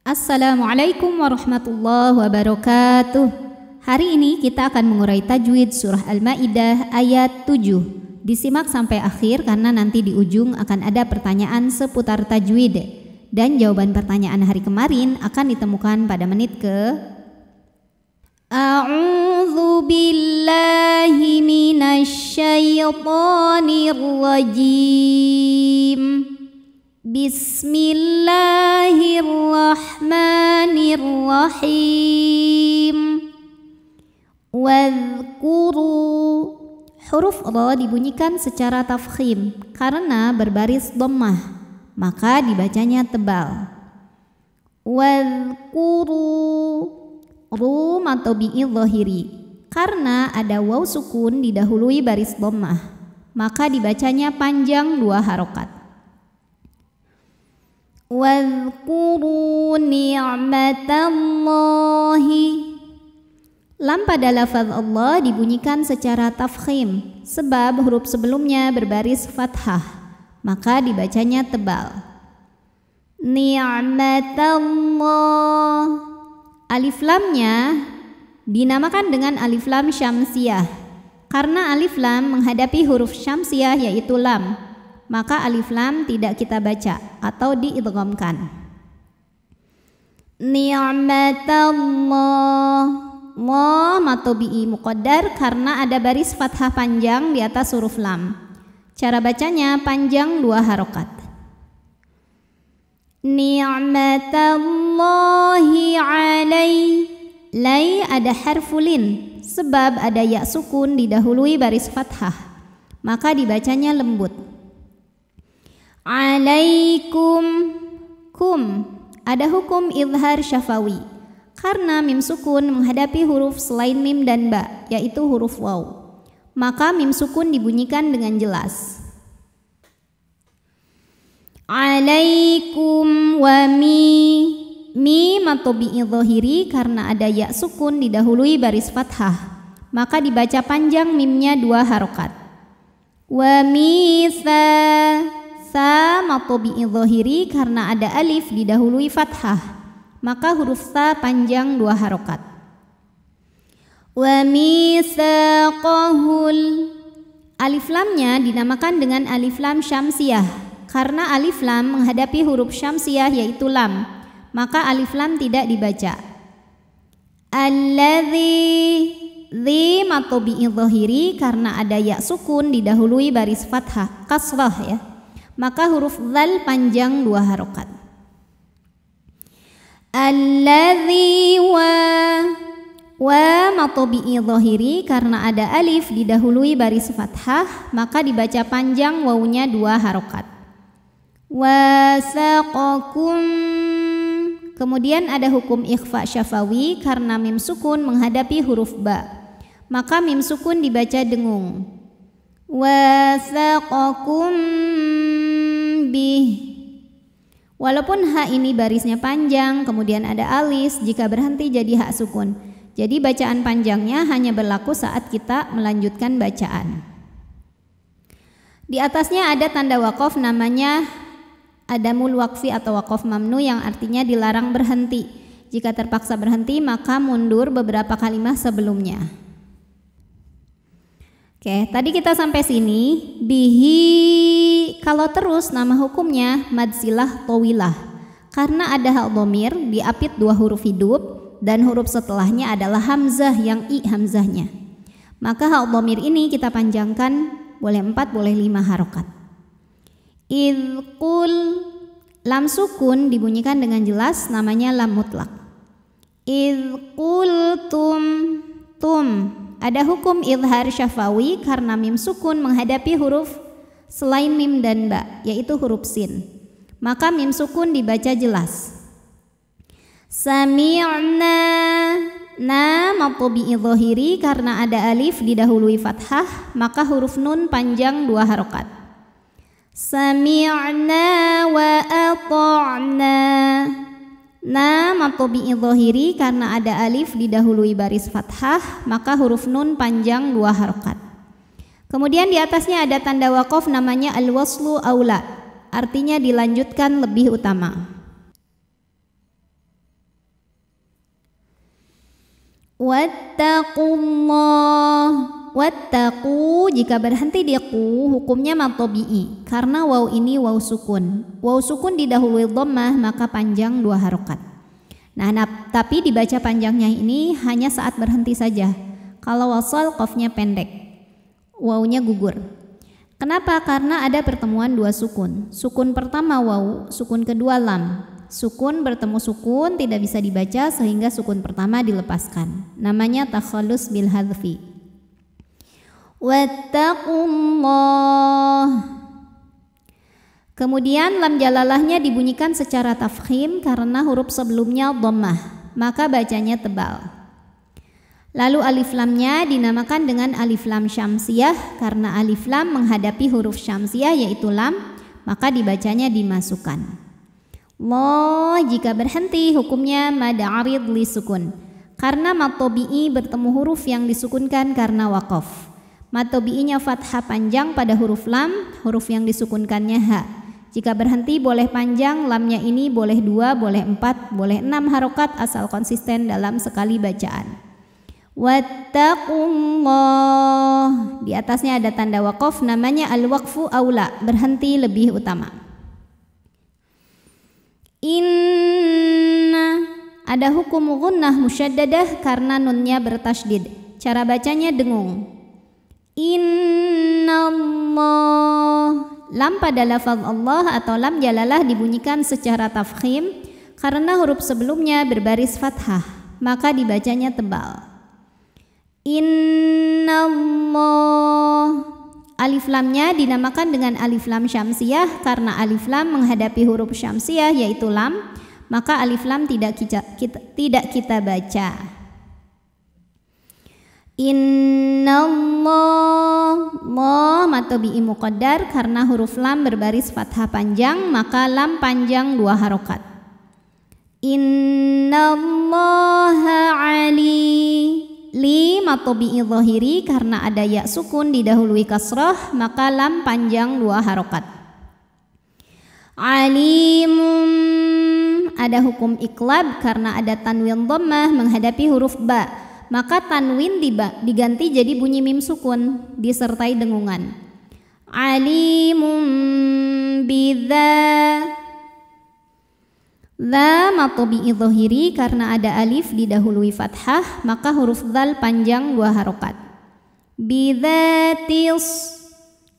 Assalamualaikum warahmatullahi wabarakatuh. Hari ini kita akan mengurai tajwid surah Al-Maidah ayat 7. Disimak sampai akhir karena nanti di ujung akan ada pertanyaan seputar tajwid. Dan jawaban pertanyaan hari kemarin akan ditemukan pada menit ke A'udzu billahi minasyaitonir rajim. Bismillahirrahmanirrahim. Wadhkuru. Huruf ra dibunyikan secara tafkhim karena berbaris dhammah, maka dibacanya tebal. Wadhkuru. Ru matobi'i dhahiri karena ada waw sukun didahului baris dhammah, maka dibacanya panjang 2 harokat. Wadhkuru ni'matallahi. Lam pada lafaz Allah dibunyikan secara tafkhim sebab huruf sebelumnya berbaris fathah, maka dibacanya tebal. Ni'matallah. Alif lamnya dinamakan dengan alif lam syamsiyah karena alif lam menghadapi huruf syamsiyah yaitu lam, maka alif lam tidak kita baca atau diidghamkan. Ni'matallah. Ma matobi'i muqaddar karena ada baris fathah panjang di atas huruf lam. Cara bacanya panjang 2 harokat. Ni'matallahi alai. Lai ada harfulin sebab ada ya sukun didahului baris fathah, maka dibacanya lembut. Alaikum. Kum ada hukum izhar syafawi karena mim sukun menghadapi huruf selain mim dan ba, yaitu huruf waw, maka mim sukun dibunyikan dengan jelas. Alaikum wa mi matobi'i dhahiri karena ada ya sukun didahului baris fathah, maka dibaca panjang mimnya 2 harokat. Wa misa. Sa matobi'i dhahiri karena ada alif didahului fathah, maka huruf sa panjang 2 harokat. Wa mitsaqahul. Alif lamnya dinamakan dengan alif lam syamsiyah karena alif lam menghadapi huruf syamsiyah yaitu lam, maka alif lam tidak dibaca. Alladzi. Dzi matobi'i dhahiri karena ada ya sukun didahului baris fathah kasrah ya, maka huruf dzal panjang 2 harokat. Alladzi wa matobi'i dhahiri karena ada alif didahului baris fathah, maka dibaca panjang wawunya 2 harokat. Wasaqakum. Kemudian ada hukum ikhfa syafawi karena mim sukun menghadapi huruf ba, maka mim sukun dibaca dengung. Wasaqakum bih. Walaupun ha ini barisnya panjang, kemudian ada alis, jika berhenti jadi hak sukun. Jadi bacaan panjangnya hanya berlaku saat kita melanjutkan bacaan. Di atasnya ada tanda waqaf namanya adamul waqfi atau waqaf mamnu yang artinya dilarang berhenti. Jika terpaksa berhenti maka mundur beberapa kalimat sebelumnya. Oke, tadi kita sampai sini. Bihi, kalau terus nama hukumnya mad silah tawilah karena ada hal dhamir diapit 2 huruf hidup dan huruf setelahnya adalah hamzah yang i hamzahnya. Maka hal dhamir ini kita panjangkan boleh 4 boleh 5 harokat. Idqul. Lam sukun dibunyikan dengan jelas namanya lam mutlak. Idqultum. Tum ada hukum izhar syafawi karena mim sukun menghadapi huruf selain mim dan ba, yaitu huruf sin, maka mim sukun dibaca jelas. Sami'na. Na matobi'i dhahiri karena ada alif didahului fathah, maka huruf nun panjang 2 harokat. Sami'na wa ata'na. Na matobi'i dhahiri karena ada alif didahului baris fathah, maka huruf nun panjang 2 harokat. Kemudian di atasnya ada tanda waqaf namanya al-waslu aula, artinya dilanjutkan lebih utama. Wattaqullah. Wattaqu jika berhenti di qu hukumnya mad tabi'i karena waw ini waw sukun. Waw sukun didahului dhammah maka panjang 2 harokat. Nah, tapi dibaca panjangnya ini hanya saat berhenti saja. Kalau wasal qafnya pendek, wawnya gugur. Kenapa? Karena ada pertemuan 2 sukun. Sukun pertama waw, sukun kedua lam. Sukun bertemu sukun tidak bisa dibaca sehingga sukun pertama dilepaskan. Namanya takhallus bil hadfi. Wattaqullah. Kemudian lam jalalahnya dibunyikan secara tafkhim karena huruf sebelumnya dhammah, maka bacanya tebal. Lalu alif lamnya dinamakan dengan alif lam syamsiyah karena alif lam menghadapi huruf syamsiyah yaitu lam, maka dibacanya dimasukkan. Loh, jika berhenti hukumnya mad arid li sukun karena mad tabi'i bertemu huruf yang disukunkan karena waqaf. Mad tabi'inya fathah panjang pada huruf lam, huruf yang disukunkannya ha. Jika berhenti boleh panjang, lamnya ini boleh 2, boleh 4, boleh 6 harokat asal konsisten dalam sekali bacaan. Wattaqullah. Di atasnya ada tanda waqaf, namanya al-waqfu aula, berhenti lebih utama. Inna, ada hukum gunnah musyaddadah karena nunnya bertasydid. Cara bacanya dengung. Innallah. Lam pada lafaz Allah atau lam jalalah dibunyikan secara tafkhim karena huruf sebelumnya berbaris fathah, maka dibacanya tebal. Innallah. Alif lamnya dinamakan dengan alif lam syamsiyah karena alif lam menghadapi huruf syamsiyah yaitu lam, maka alif lam tidak kita baca. Innallah. Allah mad tabi'i muqaddar karena huruf lam berbaris fathah panjang, maka lam panjang 2 harokat. Innallaha ali. Li mad tabi'i zahiri karena ada ya sukun didahului kasrah, maka lam panjang 2 harokat. Alimun. Ada hukum iqlab karena ada tanwin dhammah menghadapi huruf ba, maka tanwin diganti jadi bunyi mim sukun disertai dengungan. Alimun bidza. Dza mad tabi'i zahiri karena ada alif didahului fathah, maka huruf dzal panjang 2 harokat. Bidzatis.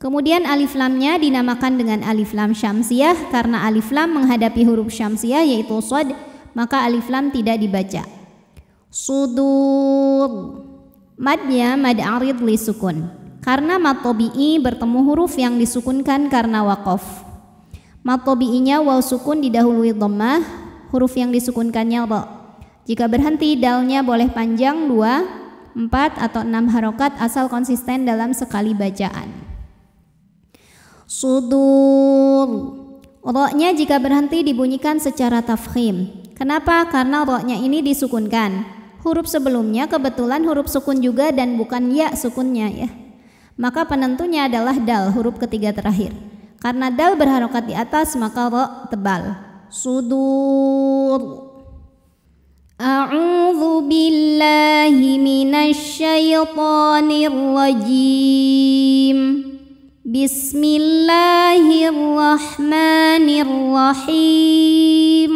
Kemudian alif lamnya dinamakan dengan alif lam syamsiyah karena alif lam menghadapi huruf syamsiyah yaitu shad, maka alif lam tidak dibaca. Sudur. Madnya mad arid li sukun karena mad tabi'i bertemu huruf yang disukunkan karena waqaf. Mad tabi'inya waw sukun didahului dhammah, huruf yang disukunkannya ra. Jika berhenti dalnya boleh panjang 2, 4 atau 6 harokat asal konsisten dalam sekali bacaan. Sudur. Ra-nya jika berhenti dibunyikan secara tafkhim. Kenapa? Karena ra-nya ini disukunkan. Huruf sebelumnya kebetulan huruf sukun juga dan bukan ya sukunnya ya. Maka penentunya adalah dal, huruf ketiga terakhir. Karena dal berharokat di atas maka ra tebal. Sudur. A'udzu billahi minasy syaithanir rajim. Bismillahirrahmanirrahim.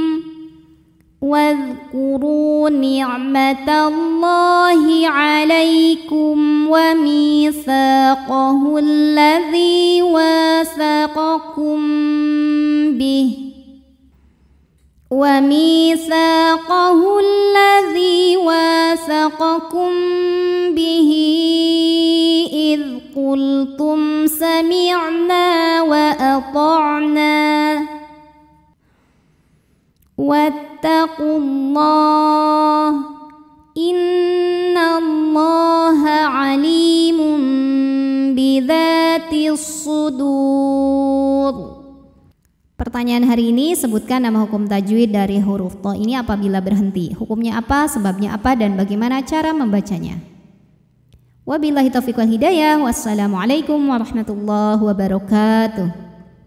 واذكروا نعمة الله عليكم وميثاقه الذي واثقكم به إذ قلتم سمعنا وأطعنا wattaqullah innallaha alimun bidzatis sudur. Pertanyaan hari ini, sebutkan nama hukum tajwid dari huruf tha ini apabila berhenti. Hukumnya apa, sebabnya apa, dan bagaimana cara membacanya. Wabillahi taufiq wal hidayah. Wassalamualaikum warahmatullahi wabarakatuh.